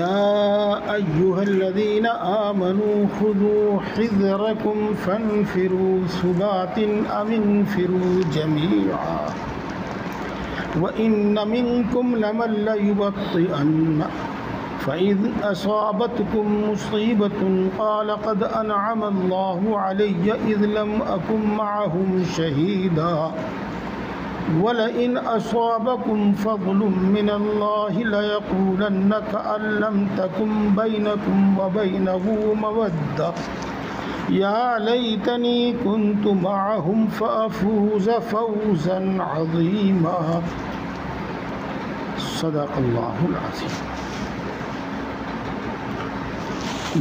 يا أيها الذين آمنوا خذوا حذركم فانفروا ثبات أو انفروا جميعا وإن منكم لمن ليبطئن فإذ أصابتكم مصيبة قال قد أنعم الله علي إذ لم أكن معهم شهيدا ولئن أصابكم فضل من الله ليقولن كأن لم تكن بينكم وبينه مودة يا ليتني كنت معهم فأفوز فوزا عظيما صدق اللہ العظیم۔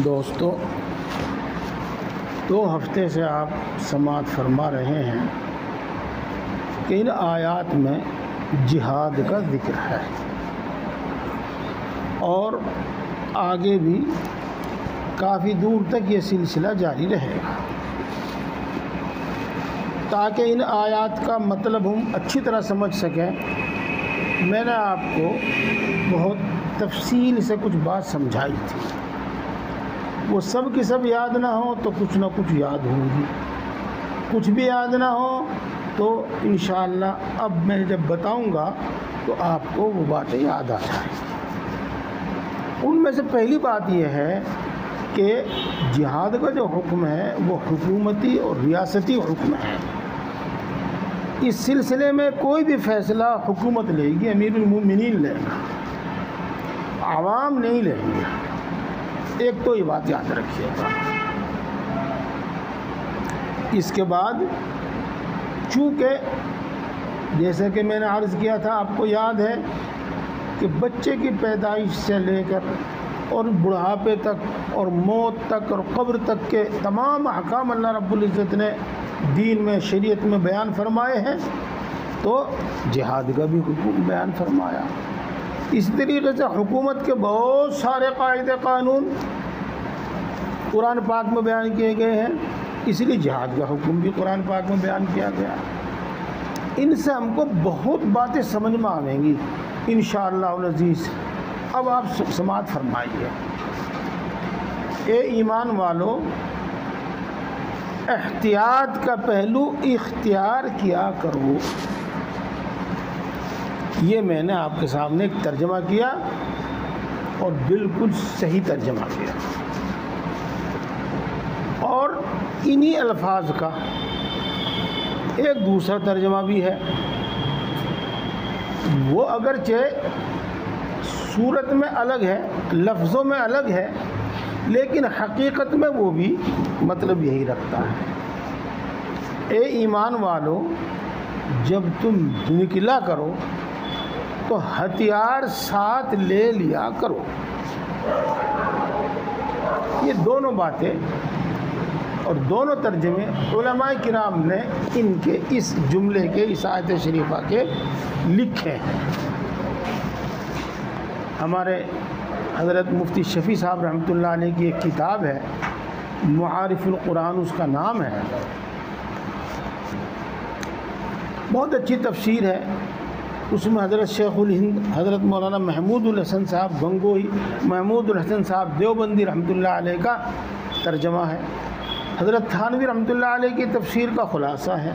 دوستو، 2 ہفتے سے آپ سماعت فرما رہے ہیں کہ ان آیات میں جہاد کا ذکر ہے اور آگے بھی کافی دور تک یہ سلسلہ جاری رہے گا۔ تاکہ ان آیات کا مطلب ہم اچھی طرح سمجھ سکیں، میں نے آپ کو بہت تفصیل سے کچھ بات سمجھائی تھی۔ وہ سب کی سب یاد نہ ہو تو کچھ نہ کچھ یاد ہوگی، کچھ بھی یاد نہ ہو تو انشاءاللہ اب میں جب بتاؤں گا تو آپ کو وہ باتیں یاد آ جائیں۔ ان میں سے پہلی بات یہ ہے کہ جہاد کا جو حکم ہے وہ حکومتی اور ریاستی حکم ہے۔ اس سلسلے میں کوئی بھی فیصلہ حکومت لے گی، امیر المومنین لے گا، عوام نہیں لیں گے۔ ایک تو یہ بات یاد رکھیے گا۔ اس کے بعد چونکہ جیسے کہ میں نے عرض کیا تھا، آپ کو یاد ہے کہ بچے کی پیدائش سے لے کر اور بڑھاپے تک اور موت تک اور قبر تک کے تمام احکام اللہ رب العزت نے دین میں، شریعت میں بیان فرمائے ہیں، تو جہاد کا بھی حکم بیان فرمایا۔ اس طریقے سے حکومت کے بہت سارے قاعدے قانون قرآن پاک میں بیان کیے گئے ہیں، اس لیے جہاد کا حکم بھی قرآن پاک میں بیان کیا گیا۔ ان سے ہم کو بہت باتیں سمجھ میں آئیں گی انشاءاللہ العزیز۔ اب آپ سماعت فرمائیے۔ اے ایمان والو، احتیاط کا پہلو اختیار کیا کرو۔ یہ میں نے آپ کے سامنے ایک ترجمہ کیا اور بالکل صحیح ترجمہ کیا، اور انہی الفاظ کا ایک دوسرا ترجمہ بھی ہے۔ وہ اگرچہ صورت میں الگ ہے، لفظوں میں الگ ہے، لیکن حقیقت میں وہ بھی مطلب یہی رکھتا ہے۔ اے ایمان والو، جب تم نکلا کرو تو ہتھیار ساتھ لے لیا کرو۔ یہ دونوں باتیں اور دونوں ترجمے علماء کرام نے ان کے اس جملے کے، اس آیت شریفہ کے لکھے ہیں۔ ہمارے حضرت مفتی شفیع صاحب رحمۃ اللہ علیہ کی ایک کتاب ہے، معارف القرآن اس کا نام ہے، بہت اچھی تفسیر ہے۔ اس میں حضرت شیخ الہند حضرت مولانا محمود الحسن صاحب گنگوئی، محمود الحسن صاحب دیوبندی رحمۃ اللہ علیہ کا ترجمہ ہے، حضرت تھانوی رحمۃ اللہ علیہ کی تفسیر کا خلاصہ ہے،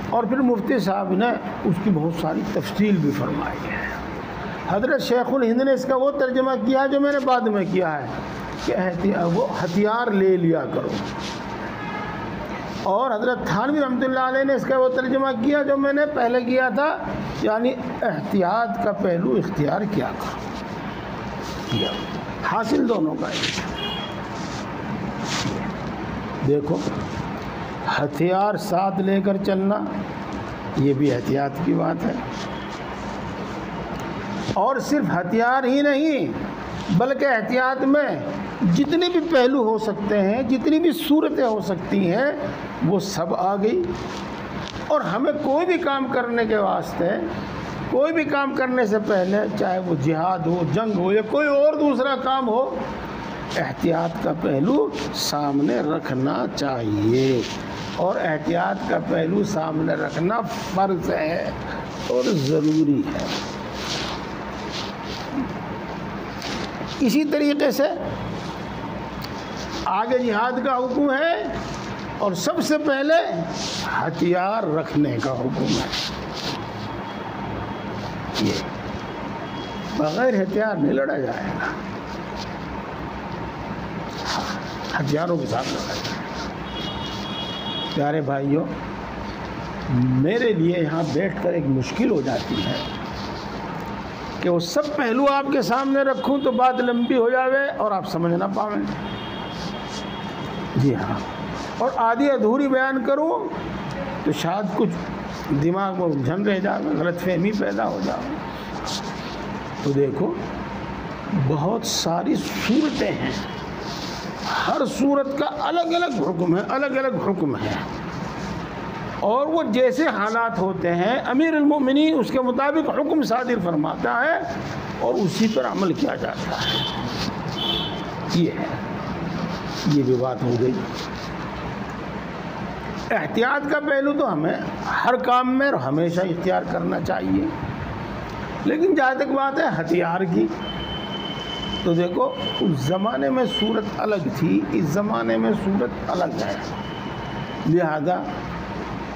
اور پھر مفتی صاحب نے اس کی بہت ساری تفصیل بھی فرمائی ہے۔ حضرت شیخ الہند نے اس کا وہ ترجمہ کیا جو میں نے بعد میں کیا ہے کہ وہ ہتھیار لے لیا کرو، اور حضرت تھانوی رحمۃ اللہ علیہ نے اس کا وہ ترجمہ کیا جو میں نے پہلے کیا تھا، یعنی احتیاط کا پہلو اختیار کیا کرو۔ حاصل دونوں کا ہے۔ دیکھو، ہتھیار ساتھ لے کر چلنا یہ بھی احتیاط کی بات ہے، اور صرف ہتھیار ہی نہیں بلکہ احتیاط میں جتنے بھی پہلو ہو سکتے ہیں، جتنی بھی صورتیں ہو سکتی ہیں، وہ سب آ گئی۔ اور ہمیں کوئی بھی کام کرنے کے واسطے، کوئی بھی کام کرنے سے پہلے، چاہے وہ جہاد ہو، جنگ ہو یا کوئی اور دوسرا کام ہو، احتیاط کا پہلو سامنے رکھنا چاہیے، اور احتیاط کا پہلو سامنے رکھنا فرض ہے اور ضروری ہے۔ اسی طریقے سے آگے جہاد کا حکم ہے اور سب سے پہلے ہتھیار رکھنے کا حکم ہے. یہ بغیر ہتھیار نہیں لڑا جائے گا، ہتھیاروں کے ساتھ لڑا جائے گا. پیارے بھائیوں، میرے لیے یہاں بیٹھ کر ایک مشکل ہو جاتی ہے کہ وہ سب پہلو آپ کے سامنے رکھوں تو بات لمبی ہو جاوے اور آپ سمجھ نہ پاویں. جی ہاں، اور آدھی ادھوری بیان کروں تو شاید کچھ دماغ میں الجھن رہ جائے، غلط فہمی پیدا ہو جائے. تو دیکھو بہت ساری صورتیں ہیں، ہر صورت کا الگ الگ حکم ہے، الگ الگ حکم ہے، اور وہ جیسے حالات ہوتے ہیں امیر المومنین اس کے مطابق حکم صادر فرماتا ہے اور اسی پر عمل کیا جاتا ہے. یہ ہے، یہ بھی بات ہو گئی. احتیاط کا پہلو تو ہمیں ہر کام میں اور ہمیشہ اختیار کرنا چاہیے، لیکن جہاں تک بات ہے ہتھیار کی تو دیکھو اس زمانے میں صورت الگ تھی، اس زمانے میں صورت الگ ہے، لہذا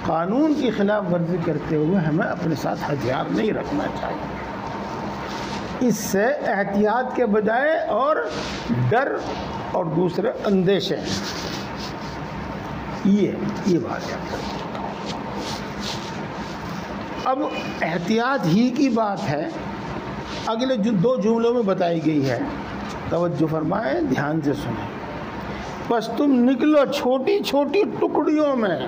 قانون کی خلاف ورزی کرتے ہوئے ہمیں اپنے ساتھ ہتھیار نہیں رکھنا چاہیے. اس سے احتیاط کے بجائے اور ڈر اور دوسرے اندیشے، یہ بات ہے. اب احتیاط ہی کی بات ہے، اگلے جو 2 جملوں میں بتائی گئی ہے، توجہ فرمائیں، دھیان سے سنیں. بس تم نکلو چھوٹی چھوٹی ٹکڑیوں میں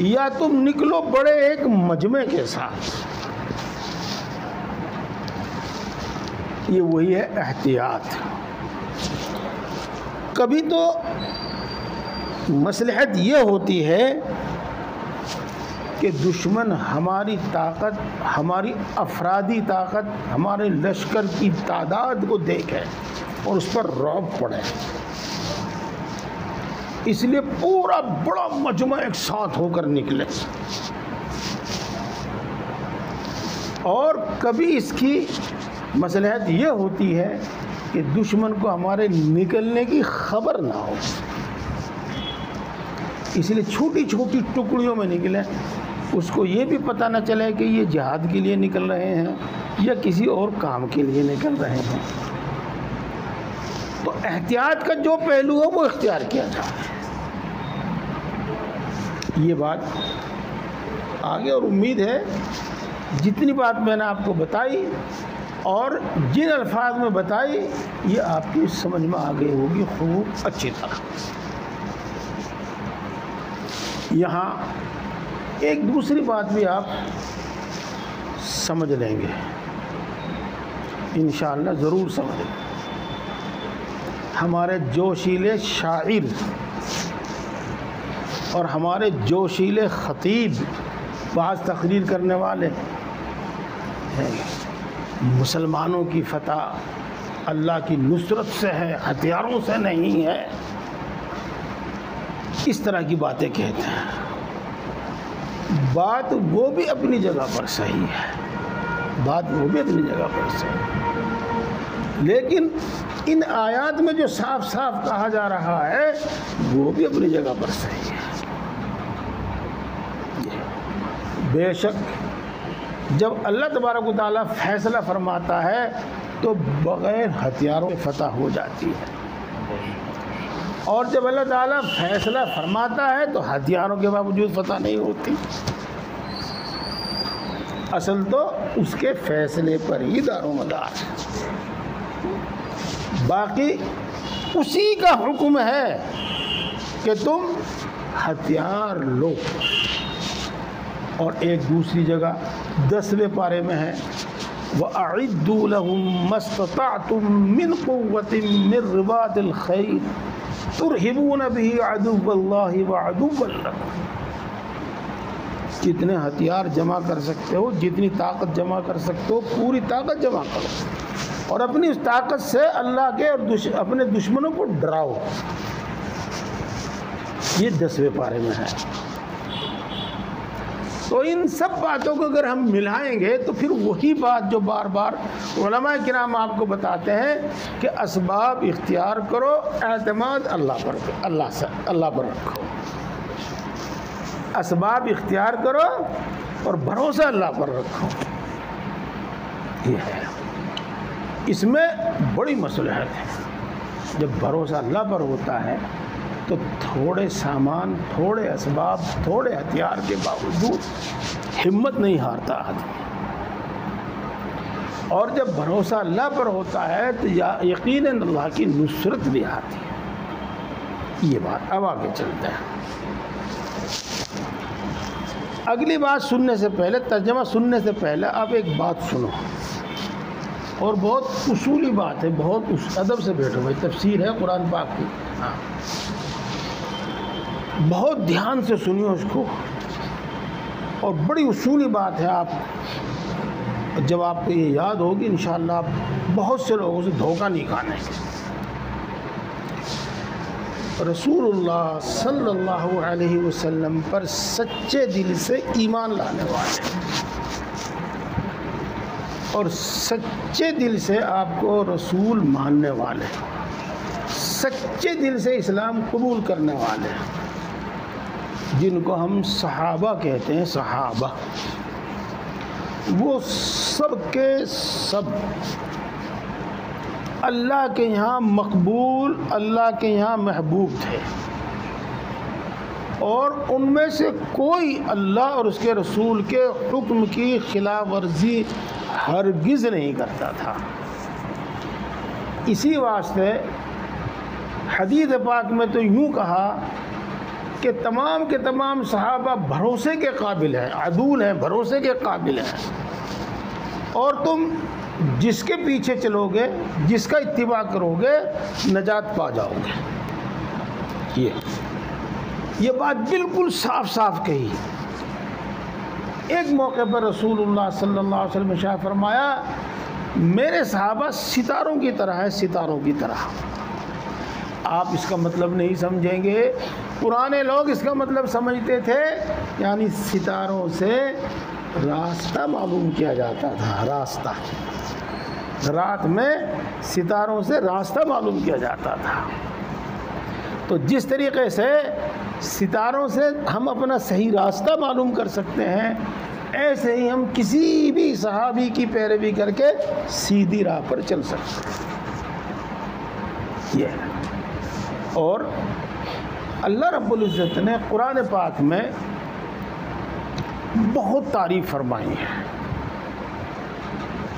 یا تم نکلو بڑے ایک مجمع کے ساتھ. یہ وہی ہے احتیاط. کبھی تو مصلحت یہ ہوتی ہے کہ دشمن ہماری طاقت، ہماری افرادی طاقت، ہمارے لشکر کی تعداد کو دیکھے اور اس پر رعب پڑے، اس لیے پورا بڑا مجمع ایک ساتھ ہو کر نکلے. اور کبھی اس کی مصلحت یہ ہوتی ہے کہ دشمن کو ہمارے نکلنے کی خبر نہ ہو، اس لیے چھوٹی چھوٹی ٹکڑیوں میں نکلیں، اس کو یہ بھی پتہ نہ چلے کہ یہ جہاد کے لیے نکل رہے ہیں یا کسی اور کام کے لیے نکل رہے ہیں. تو احتیاط کا جو پہلو ہے وہ اختیار کیا جائے. یہ بات آگے، اور امید ہے جتنی بات میں نے آپ کو بتائی اور جن الفاظ میں بتائی یہ آپ کی سمجھ میں آ گئی ہوگی خوب اچھی طرح. یہاں ایک دوسری بات بھی آپ سمجھ لیں گے، انشاءاللہ ضرور سمجھ لیں. ہمارے جوشیلے شاعر اور ہمارے جوشیلے خطیب، بعض تقریر کرنے والے ہیں، مسلمانوں کی فتح اللہ کی نصرت سے ہے، ہتھیاروں سے نہیں ہے، اس طرح کی باتیں کہتے ہیں. بات وہ بھی اپنی جگہ پر صحیح ہے، بات وہ بھی اپنی جگہ پر صحیح ہے، لیکن ان آیات میں جو صاف صاف کہا جا رہا ہے وہ بھی اپنی جگہ پر صحیح ہے. بے شک جب اللہ تبارک و تعالیٰ فیصلہ فرماتا ہے تو بغیر ہتھیاروں فتح ہو جاتی ہے، اور جب اللہ تعالیٰ فیصلہ فرماتا ہے تو ہتھیاروں کے باوجود فتح نہیں ہوتی. اصل تو اس کے فیصلے پر ہی دار و مدار ہے، باقی اسی کا حکم ہے کہ تم ہتھیار لو. اور ایک دوسری جگہ 10ویں پارے میں ہے وَأَعِدُّوا لَهُم مَّا اسْتَطَعْتُم مِّن قُوَّةٍ مِّن رِّبَاطِ الْخَيْلِ تُرْهِبُونَ بِهِ عَدُوَّ اللَّهِ وَعَدُوَّ لَكُمْ. جتنے ہتھیار جمع کر سکتے ہو، جتنی طاقت جمع کر سکتے ہو، پوری طاقت جمع کرو اور اپنی اس طاقت سے اللہ کے اور اپنے دشمنوں کو ڈراؤ. یہ 10ویں پارے میں ہے. تو ان سب باتوں کو اگر ہم ملائیں گے تو پھر وہی بات جو بار بار علماء کرام آپ کو بتاتے ہیں کہ اسباب اختیار کرو، اعتماد اللہ پر رکھو، اسباب اختیار کرو اور بھروسہ اللہ پر رکھو. یہ ہے، اس میں بڑی مصلحت ہے. جب بھروسہ اللہ پر ہوتا ہے تو تھوڑے سامان، تھوڑے اسباب، تھوڑے ہتھیار کے باوجود ہمت نہیں ہارتا آدمی. اور جب بھروسہ اللہ پر ہوتا ہے تو یقیناً اللہ کی نصرت بھی آتی ہے. یہ بات اب آگے چلتا ہے. اگلی بات سننے سے پہلے، ترجمہ سننے سے پہلے آپ ایک بات سنو، اور بہت اصولی بات ہے، بہت ادب سے بیٹھو بھائی، تفسیر ہے قرآن پاک کی. بہت دھیان سے سنیو اس کو، اور بڑی اصولی بات ہے. آپ جب آپ کو یہ یاد ہوگی انشاءاللہ آپ بہت سے لوگوں سے دھوکہ نہیں کھانے. رسول اللہ صلی اللہ علیہ وسلم پر سچے دل سے ایمان لانے والے اور سچے دل سے آپ کو رسول ماننے والے، سچے دل سے اسلام قبول کرنے والے، جن کو ہم صحابہ کہتے ہیں، صحابہ، وہ سب کے سب اللہ کے یہاں مقبول، اللہ کے یہاں محبوب تھے، اور ان میں سے کوئی اللہ اور اس کے رسول کے حکم کی خلاف ورزی ہرگز نہیں کرتا تھا. اسی واسطے حدیث پاک میں تو یوں کہا کہ تمام کے تمام صحابہ بھروسے کے قابل ہیں، عدول ہیں، بھروسے کے قابل ہیں، اور تم جس کے پیچھے چلو گے، جس کا اتباع کرو گے، نجات پا جاؤ گے. یہ بات بالکل صاف صاف کہی. ایک موقع پر رسول اللہ صلی اللہ علیہ وسلم نے ارشاد فرمایا، میرے صحابہ ستاروں کی طرح ہے، ستاروں کی طرح. آپ اس کا مطلب نہیں سمجھیں گے، پرانے لوگ اس کا مطلب سمجھتے تھے یعنی ستاروں سے راستہ معلوم کیا جاتا تھا. راستہ، رات میں ستاروں سے راستہ معلوم کیا جاتا تھا. تو جس طریقے سے ستاروں سے ہم اپنا صحیح راستہ معلوم کر سکتے ہیں، ایسے ہی ہم کسی بھی صحابی کی پیروی کر کے سیدھی راہ پر چل سکتے ہیں. یہ اور اللہ رب العزت نے قرآن پاک میں بہت تعریف فرمائی ہے.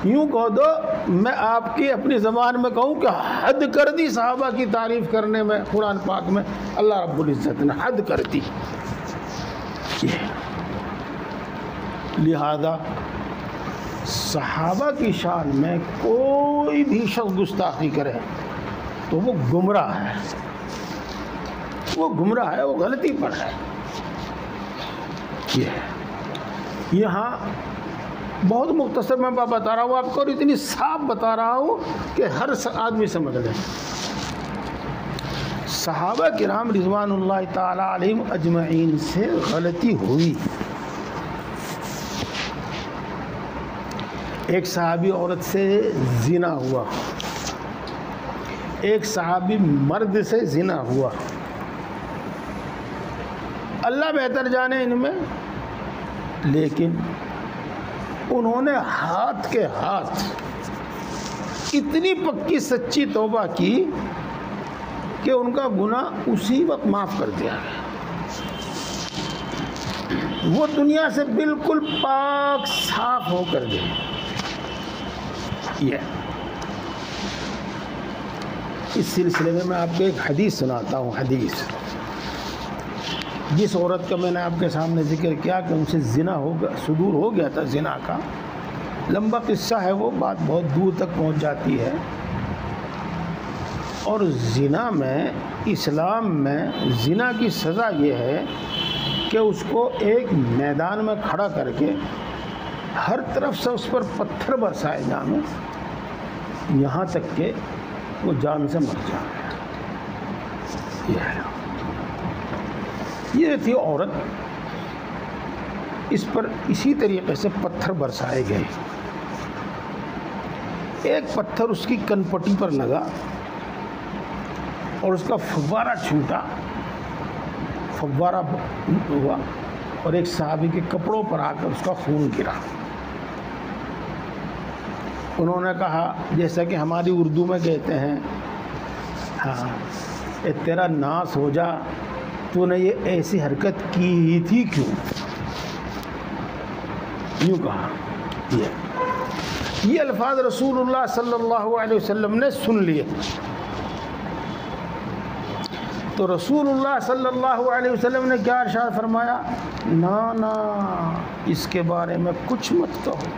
یوں کہو دو، میں آپ کی اپنی زبان میں کہوں کہ حد کر دی صحابہ کی تعریف کرنے میں. قرآن پاک میں اللہ رب العزت نے حد کر دی. لہذا صحابہ کی شان میں کوئی بھی شخص گستاخی کرے تو وہ گمراہ ہے، وہ گمراہ ہے، وہ غلطی پر ہے. یہاں بہت مختصر میں بتا رہا ہوں آپ کو، اور اتنی صاف بتا رہا ہوں کہ ہر آدمی سمجھ لے. صحابہ کرام رضوان اللہ تعالی علیہم اجمعین سے غلطی ہوئی. ایک صحابی عورت سے زنا ہوا، ایک صحابی مرد سے زنا ہوا. اللہ بہتر جانے ان میں، لیکن انہوں نے ہاتھ کے ہاتھ اتنی پکی سچی توبہ کی کہ ان کا گناہ اسی وقت معاف کر دیا گیا. وہ دنیا سے بالکل پاک صاف ہو کر گئے. اس سلسلے میں آپ کو ایک حدیث سناتا ہوں. حدیث جس عورت کا میں نے آپ کے سامنے ذکر کیا کہ ان سے زنا صدور ہو گیا تھا، زنا کا لمبا قصہ ہے، وہ بات بہت دور تک پہنچ جاتی ہے. اور زنا میں، اسلام میں زنا کی سزا یہ ہے کہ اس کو ایک میدان میں کھڑا کر کے ہر طرف سے اس پر پتھر برسائے جائیں یہاں تک کہ وہ جان سے مر جائے. یہ تھی عورت. اس پر اسی طریقے سے پتھر برسائے گئے. ایک پتھر اس کی کنپٹی پر لگا اور اس کا فوارہ چھوٹا، فوارہ ہوا اور ایک صحابی کے کپڑوں پر آ کر اس کا خون گرا. انہوں نے کہا، جیسا کہ ہماری اردو میں کہتے ہیں، ہاں اے تیرا ناس ہو جا، تو نے یہ ایسی حرکت کی ہی تھی کیوں؟ یوں کہا. یہ الفاظ رسول اللہ صلی اللہ علیہ وسلم نے سن لیے تو رسول اللہ صلی اللہ علیہ وسلم نے کیا ارشاد فرمایا؟ نا اس کے بارے میں کچھ مت کہو.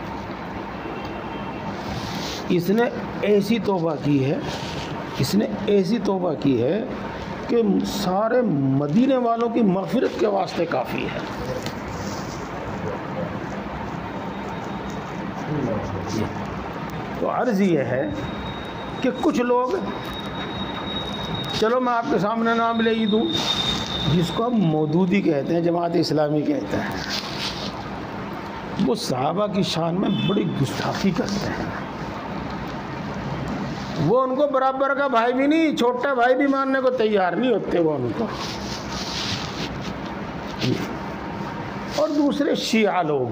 اس نے ایسی توبہ کی ہے، اس نے ایسی توبہ کی ہے کہ سارے مدینے والوں کی مغفرت کے واسطے کافی ہے. تو عرض یہ ہے کہ کچھ لوگ، چلو میں آپ کے سامنے نام لے ہی دوں، جس کو ہم مودودی کہتے ہیں، جماعت اسلامی کہتے ہیں، وہ صحابہ کی شان میں بڑی گستاخی کرتے ہیں. وہ ان کو برابر کا بھائی بھی نہیں، چھوٹا بھائی بھی ماننے کو تیار نہیں ہوتے وہ ان کو. اور دوسرے شیعہ لوگ،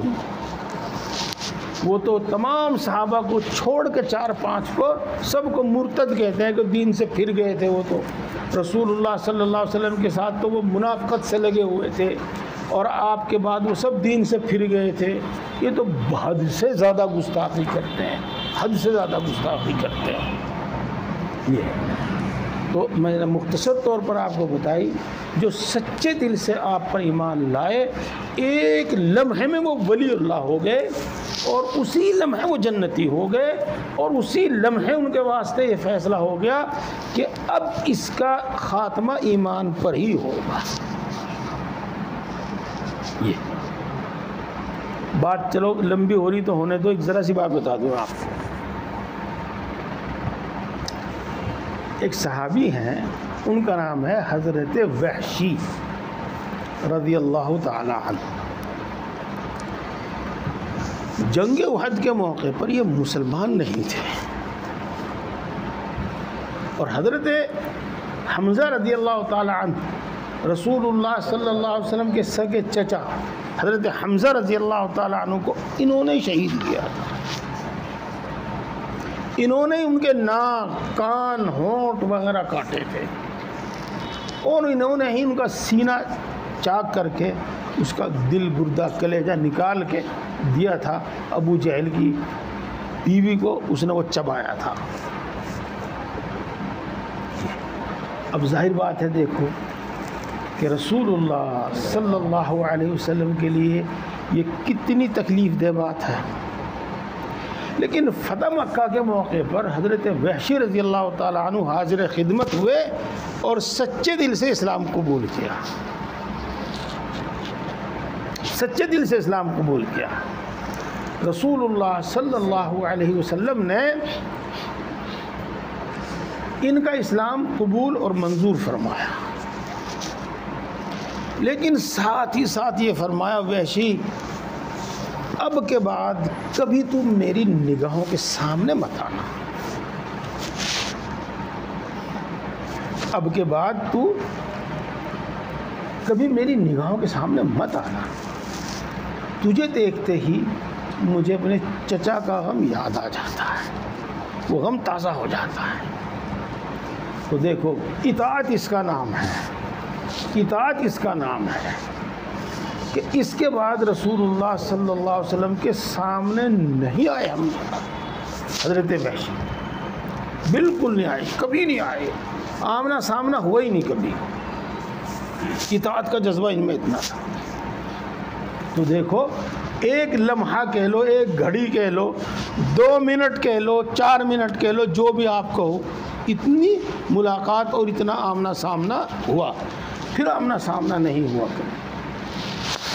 وہ تو تمام صحابہ کو چھوڑ کے 4-5 کو سب کو مرتد کہتے ہیں کہ دین سے پھر گئے تھے. وہ تو رسول اللہ صلی اللہ علیہ وسلم کے ساتھ تو وہ منافقت سے لگے ہوئے تھے اور آپ کے بعد وہ سب دین سے پھر گئے تھے. یہ تو حد سے زیادہ گستاخی کرتے ہیں، حد سے زیادہ گستاخی کرتے ہیں. یہ تو میں نے مختصر طور پر آپ کو بتائی، جو سچے دل سے آپ پر ایمان لائے، ایک لمحے میں وہ ولی اللہ ہو گئے اور اسی لمحے وہ جنتی ہو گئے اور اسی لمحے ان کے واسطے یہ فیصلہ ہو گیا کہ اب اس کا خاتمہ ایمان پر ہی ہوگا. یہ بات چلو لمبی ہو رہی تو ہونے دو، ایک ذرا سی بات بتا دوں آپ کو. ایک صحابی ہیں، ان کا نام ہے حضرت وحشی رضی اللہ تعالی عنہ. جنگ احد کے موقع پر یہ مسلمان نہیں تھے اور حضرت حمزہ رضی اللہ تعالی عنہ، رسول اللہ صلی اللہ علیہ وسلم کے سگے چچا حضرت حمزہ رضی اللہ تعالی عنہ کو انہوں نے شہید کیا تھا. انہوں نے ان کے ناک، کان، ہونٹ وغیرہ کاٹے تھے اور انہوں نے ہی ان کا سینہ چاک کر کے اس کا دل، گردہ، کلیجہ نکال کے دیا تھا ابو جہل کی بیوی کو. اس نے وہ چبایا تھا. اب ظاہر بات ہے، دیکھو کہ رسول اللہ صلی اللہ علیہ وسلم کے لیے یہ کتنی تکلیف دہ بات ہے. لیکن فتح مکہ کے موقع پر حضرت وحشی رضی اللہ تعالیٰ عنہ حاضر خدمت ہوئے اور سچے دل سے اسلام قبول کیا، سچے دل سے اسلام قبول کیا. رسول اللہ صلی اللہ علیہ وسلم نے ان کا اسلام قبول اور منظور فرمایا، لیکن ساتھ ہی ساتھ یہ فرمایا، وحشی اب کے بعد کبھی تم میری نگاہوں کے سامنے مت آنا. اب کے بعد تو کبھی میری نگاہوں کے سامنے مت آنا. تجھے دیکھتے ہی مجھے اپنے چچا کا غم یاد آ جاتا ہے، وہ غم تازہ ہو جاتا ہے. تو دیکھو، اطاعت اس کا نام ہے، اطاعت اس کا نام ہے کہ اس کے بعد رسول اللہ صلی اللہ علیہ وسلم کے سامنے نہیں آئے. ہم حضرت وحشی بالکل نہیں آئے، کبھی نہیں آئے، آمنا سامنا ہوا ہی نہیں کبھی. اطاعت کا جذبہ ان میں اتنا تھا. تو دیکھو، ایک لمحہ کہہ لو، ایک گھڑی کہہ لو، 2 منٹ کہہ لو، 4 منٹ کہہ لو، جو بھی آپ کہو، اتنی ملاقات اور اتنا آمنا سامنا ہوا. پھر آمنا سامنا نہیں ہوا کبھی.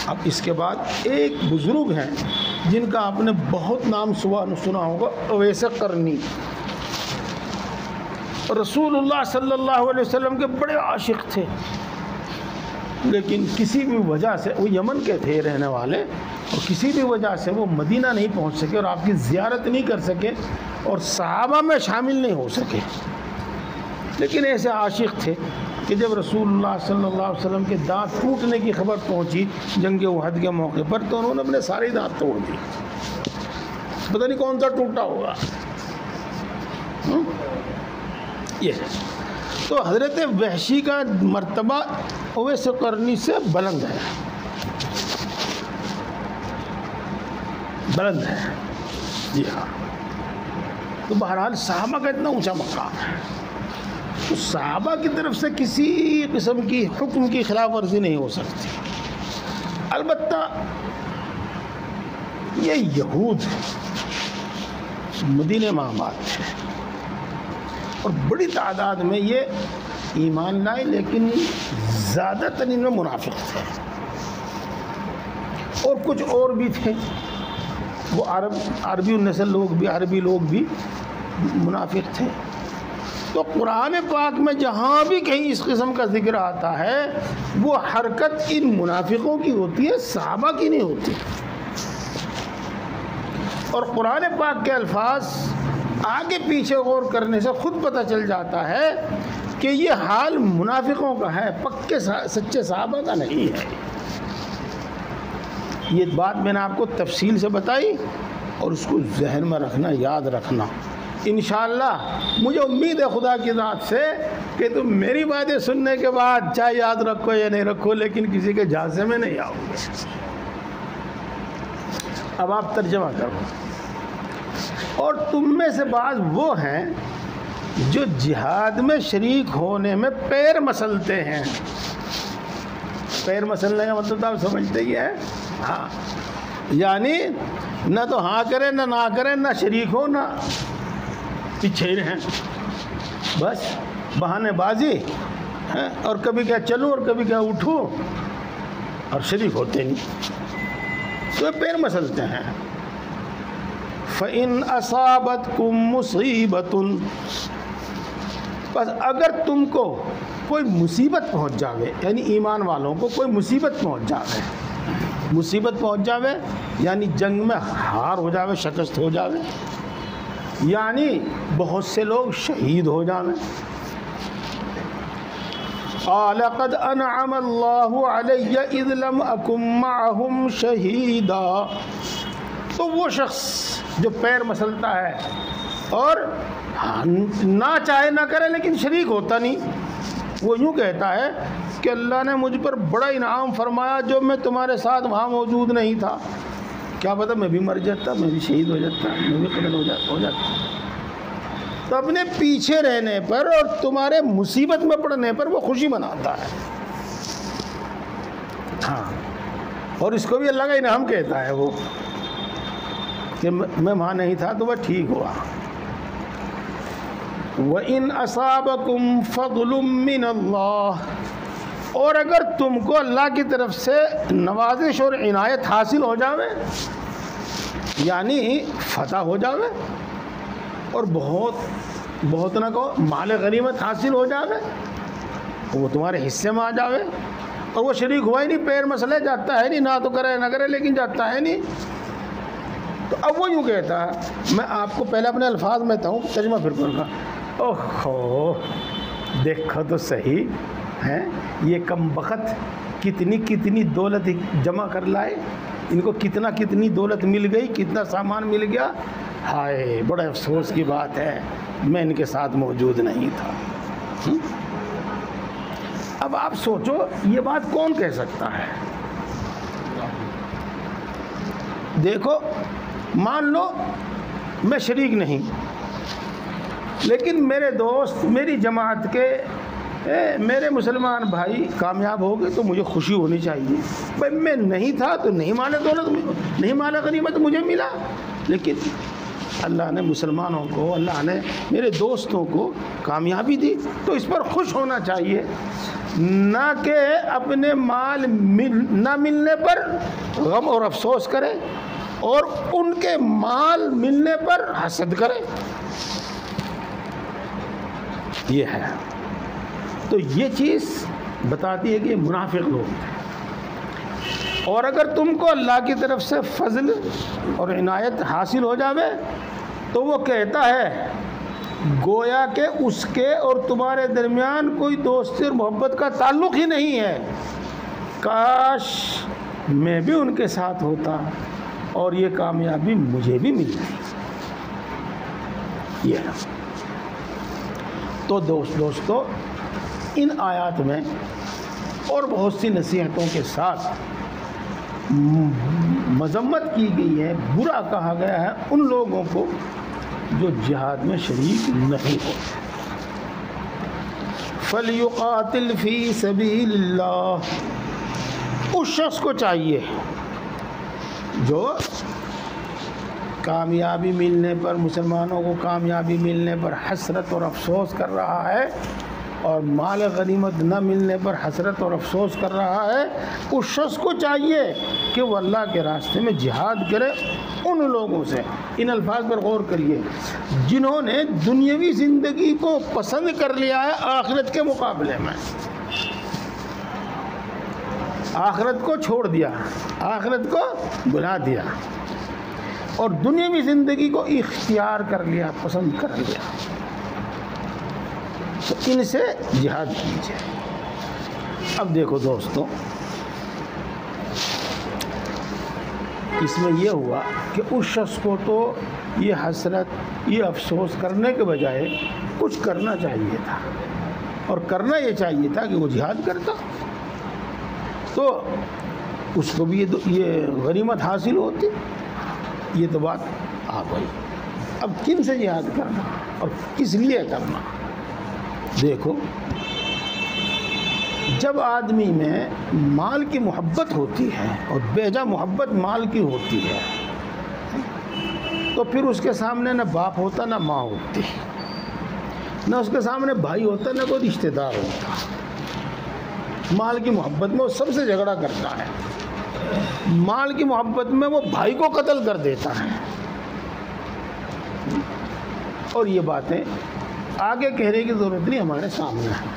اب اس کے بعد ایک بزرگ ہیں جن کا آپ نے بہت نام سنا ہوگا، اویس قرنی. رسول اللہ صلی اللہ علیہ وسلم کے بڑے عاشق تھے، لیکن کسی بھی وجہ سے، وہ یمن کے تھے رہنے والے، اور کسی بھی وجہ سے وہ مدینہ نہیں پہنچ سکے اور آپ کی زیارت نہیں کر سکے اور صحابہ میں شامل نہیں ہو سکے، لیکن ایسے عاشق تھے کہ جب رسول اللہ صلی اللہ علیہ وسلم کے دانت ٹوٹنے کی خبر پہنچی جنگ احد کے موقع پر، تو انہوں نے اپنے سارے دانت توڑ دیے، پتہ نہیں کون سا ٹوٹا ہوگا۔ یہ تو حضرت وحشی کا مرتبہ اویس قرنی سے بلند ہے، بلند ہے، جی ہاں۔ تو بہرحال صحابہ کا اتنا اونچا مقام ہے، تو صحابہ کی طرف سے کسی قسم کی حکم کی خلاف ورزی نہیں ہو سکتی۔ البتہ یہ یہود مدینہ میں آباد تھے اور بڑی تعداد میں یہ ایمان لائے، لیکن زیادہ تر ان میں منافق تھے، اور کچھ اور بھی تھے، وہ عربی النسل لوگ بھی، عربی لوگ بھی منافق تھے۔ تو قرآن پاک میں جہاں بھی کہیں اس قسم کا ذکر آتا ہے وہ حرکت ان منافقوں کی ہوتی ہے، صحابہ کی نہیں ہوتی۔ اور قرآن پاک کے الفاظ آگے پیچھے غور کرنے سے خود پتہ چل جاتا ہے کہ یہ حال منافقوں کا ہے، پکے سچے صحابہ کا نہیں ہے۔ یہ بات میں نے آپ کو تفصیل سے بتائی اور اس کو ذہن میں رکھنا، یاد رکھنا۔ انشاءاللہ مجھے امید ہے خدا کی ذات سے کہ تم میری باتیں سننے کے بعد چاہے یاد رکھو یا نہیں رکھو، لیکن کسی کے جھانسے میں نہیں آؤ گے۔ اب آپ ترجمہ کرو۔ اور تم میں سے بعض وہ ہیں جو جہاد میں شریک ہونے میں پیر مسلتے ہیں۔ پیر مسلنے کا مطلب تو آپ سمجھتے ہی ہیں، ہاں، یعنی نہ تو ہاں کریں نہ کریں، نہ شریک ہو نہ پیچھے ہی رہیں، بس بہانے بازی ہیں، اور کبھی کیا چلوں اور کبھی کیا اٹھوں، اور شریک ہوتے نہیں، تو پیر مسلتے ہیں۔ فَإِنْ أَصَابَتْكُمْ مُصِيبَةٌ، بس اگر تم کو کوئی مصیبت پہنچ جاوے، یعنی ایمان والوں کو کوئی مصیبت پہنچ جاوے، مصیبت پہنچ جاوے یعنی جنگ میں ہار ہو جاوے، شکست ہو جاوے، یعنی بہت سے لوگ شہید ہو جاوے۔ قَالَ قَدْ أَنْعَمَ اللَّهُ عَلَيَّ إِذْ لَمْ أَكُنْ مَعَهُمْ شَهِيدًا، تو وہ شخص جو پیر مسلتا ہے اور نہ چاہے نہ کرے لیکن شریک ہوتا نہیں، وہ یوں کہتا ہے کہ اللہ نے مجھ پر بڑا انعام فرمایا جو میں تمہارے ساتھ وہاں موجود نہیں تھا، کیا پتہ میں بھی مر جاتا، میں بھی شہید ہو جاتا، میں بھی قتل ہو جاتا۔ تو اپنے پیچھے رہنے پر اور تمہارے مصیبت میں پڑنے پر وہ خوشی مناتا ہے، ہاں، اور اس کو بھی اللہ کا انعام کہتا ہے وہ کہ میں وہاں نہیں تھا تو وہ ٹھیک ہوا۔ وَإِنْ أَصَابَكُمْ فَضْلٌ مِّنَ اللَّهِ، اور اگر تم کو اللہ کی طرف سے نوازش اور عنایت حاصل ہو جاوے، یعنی فتح ہو جاوے، اور بہت نہ کہو مال غنیمت حاصل ہو جاوے، وہ تمہارے حصے میں آ جاوے، اور وہ شریک ہوا ہی نہیں، پیر مسئلے جاتا ہے نہیں، نہ تو کرے نہ کرے لیکن جاتا ہے نہیں، تو اب وہ یوں کہتا ہے، میں آپ کو پہلے اپنے الفاظ میں کہتا ہوں، ترجمہ پھر کروں گا۔ اوہو، دیکھو تو صحیح ہیں یہ کم بخت کتنی دولت جمع کر لائے، ان کو کتنی دولت مل گئی، کتنا سامان مل گیا، ہائے بڑے افسوس کی بات ہے میں ان کے ساتھ موجود نہیں تھا۔ اب آپ سوچو یہ بات کون کہہ سکتا ہے؟ دیکھو مان لو میں شریک نہیں، لیکن میرے دوست، میری جماعت کے میرے مسلمان بھائی کامیاب ہو گئے تو مجھے خوشی ہونی چاہیے، بھائی میں نہیں تھا تو نہیں مال دولت، نہیں مال غنیمت مجھے ملا، لیکن اللہ نے مسلمانوں کو، اللہ نے میرے دوستوں کو کامیابی دی تو اس پر خوش ہونا چاہیے، نہ کہ اپنے مال نہ ملنے پر غم اور افسوس کرے اور ان کے مال ملنے پر حسد کرے۔ یہ ہے، تو یہ چیز بتاتی ہے کہ یہ منافق لوگ ہیں۔ اور اگر تم کو اللہ کی طرف سے فضل اور عنایت حاصل ہو جاوے تو وہ کہتا ہے گویا کہ اس کے اور تمہارے درمیان کوئی دوستی اور محبت کا تعلق ہی نہیں ہے، کاش میں بھی ان کے ساتھ ہوتا اور یہ کامیابی مجھے بھی ملتی۔ یہ تو دوستو ان آیات میں اور بہت سی نصیحتوں کے ساتھ مذمت کی گئی ہے، برا کہا گیا ہے ان لوگوں کو جو جہاد میں شریک نہیں ہوتے۔ فَلْيُقَاتِلْ فِي سَبِيلِ اللَّهِ، اس شخص کو چاہیے جو کامیابی ملنے پر، مسلمانوں کو کامیابی ملنے پر حسرت اور افسوس کر رہا ہے اور مال غنیمت نہ ملنے پر حسرت اور افسوس کر رہا ہے، اس شخص کو چاہیے کہ وہ اللہ کے راستے میں جہاد کرے ان لوگوں سے۔ ان الفاظ پر غور کریے جنہوں نے دنیاوی زندگی کو پسند کر لیا ہے آخرت کے مقابلے میں، آخرت کو چھوڑ دیا، آخرت کو بلا دیا اور دنیاوی زندگی کو اختیار کر لیا، پسند کر لیا، تو ان سے جہاد کیجیے۔ اب دیکھو دوستو، اس میں یہ ہوا کہ اس شخص کو تو یہ حسرت، یہ افسوس کرنے کے بجائے کچھ کرنا چاہیے تھا، اور کرنا یہ چاہیے تھا کہ وہ جہاد کرتا تو اس کو بھی یہ غنیمت حاصل ہوتی۔ یہ تو بات آ گئی۔ اب کن سے جہاد کرنا اور کس لیے کرنا؟ دیکھو، جب آدمی میں مال کی محبت ہوتی ہے اور بیجا محبت مال کی ہوتی ہے تو پھر اس کے سامنے نہ باپ ہوتا نہ ماں ہوتی، نہ اس کے سامنے بھائی ہوتا نہ کوئی رشتہ دار ہوتا۔ مال کی محبت میں وہ سب سے جھگڑا کرتا ہے، مال کی محبت میں وہ بھائی کو قتل کر دیتا ہے، اور یہ باتیں آگے کہنے کی ضرورت نہیں، ہمارے سامنے ہے۔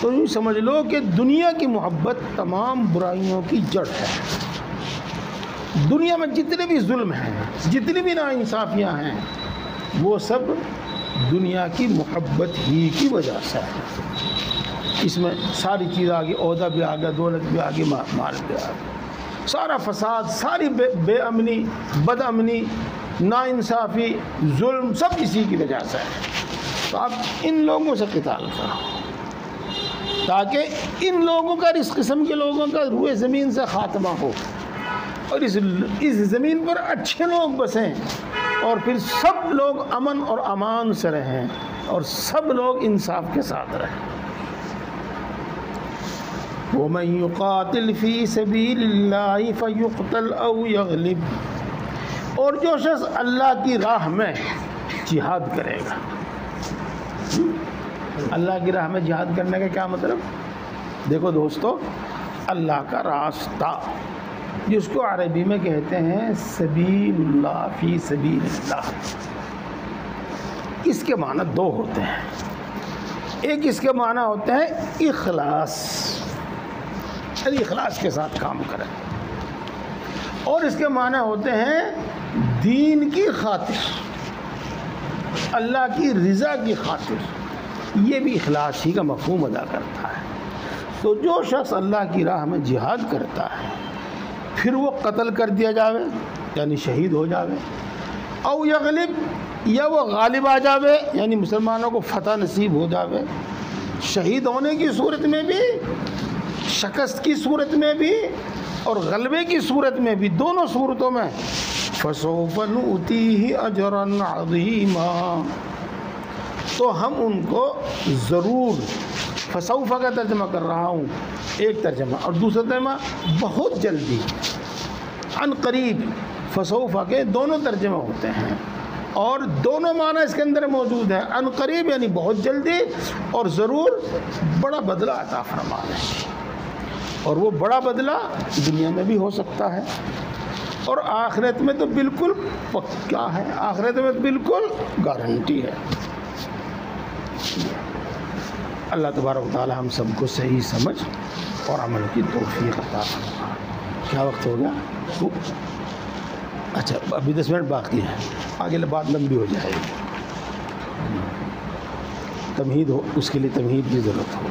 تو یوں سمجھ لو کہ دنیا کی محبت تمام برائیوں کی جڑ ہے۔ دنیا میں جتنے بھی ظلم ہیں، جتنی بھی ناانصافیاں ہیں، وہ سب دنیا کی محبت ہی کی وجہ سے ہے۔ اس میں ساری چیز آگے، عہدہ بھی آ گیا، دولت بھی آگے، مال بھی آ گیا، سارا فساد، ساری بے امنی، بد امنی، ناانصافی، ظلم سب اسی کی وجہ سے ہے۔ تو آپ ان لوگوں سے قتال کرو تاکہ ان لوگوں کا، اس قسم کے لوگوں کا روئے زمین سے خاتمہ ہو اور اس زمین پر اچھے لوگ بسیں اور پھر سب لوگ امن اور امان سے رہیں اور سب لوگ انصاف کے ساتھ رہیں۔ وَمَن يُقَاتِلْ فِي سَبِيلِ اللَّهِ فَيُقْتَلْ أَوْ يَغْلِبْ، اور جو شخص اللہ کی راہ میں جہاد کرے گا۔ اللہ کی راہ میں جہاد کرنے کا کیا مطلب؟ دیکھو دوستو، اللہ کا راستہ جس کو عربی میں کہتے ہیں سبیل اللہ، فی سبیل اللہ، اس کے معنی دو ہوتے ہیں۔ ایک اس کے معنی ہوتے ہیں اخلاص، یعنی اخلاص کے ساتھ کام کریں، اور اس کے معنی ہوتے ہیں دین کی خاطر، اللہ کی رضا کی خاطر، یہ بھی اخلاص ہی کا مفہوم ادا کرتا ہے۔ تو جو شخص اللہ کی راہ میں جہاد کرتا ہے پھر وہ قتل کر دیا جاوے یعنی شہید ہو جاوے، او یغلب، یا وہ غالب آ جاوے یعنی مسلمانوں کو فتح نصیب ہو جاوے، شہید ہونے کی صورت میں بھی، شکست کی صورت میں بھی اور غلبے کی صورت میں بھی، دونوں صورتوں میں فَسَوْفَ نُؤْتِيهِ أَجْرًا عَظِيمًا، تو ہم ان کو ضرور، فسوف کا ترجمہ کر رہا ہوں ایک ترجمہ، اور دوسرا ترجمہ بہت جلدی، عن قریب، فسوف کے دونوں ترجمہ ہوتے ہیں اور دونوں معنی اس کے اندر موجود ہیں۔ عن قریب یعنی بہت جلدی، اور ضرور بڑا بدلہ عطا فرما دیں گے، اور وہ بڑا بدلہ دنیا میں بھی ہو سکتا ہے اور آخرت میں تو بالکل پکا ہے، آخرت میں بالکل گارنٹی ہے۔ اللہ تبارک و تعالی ہم سب کو صحیح سمجھ اور عمل کی توفیق عطا فرما۔ کیا وقت ہو گیا؟ اچھا ابھی 10 منٹ باقی ہے، آگے بات لمبی ہو جائے گی، تمہید ہو، اس کے لیے تمہید کی ضرورت ہو۔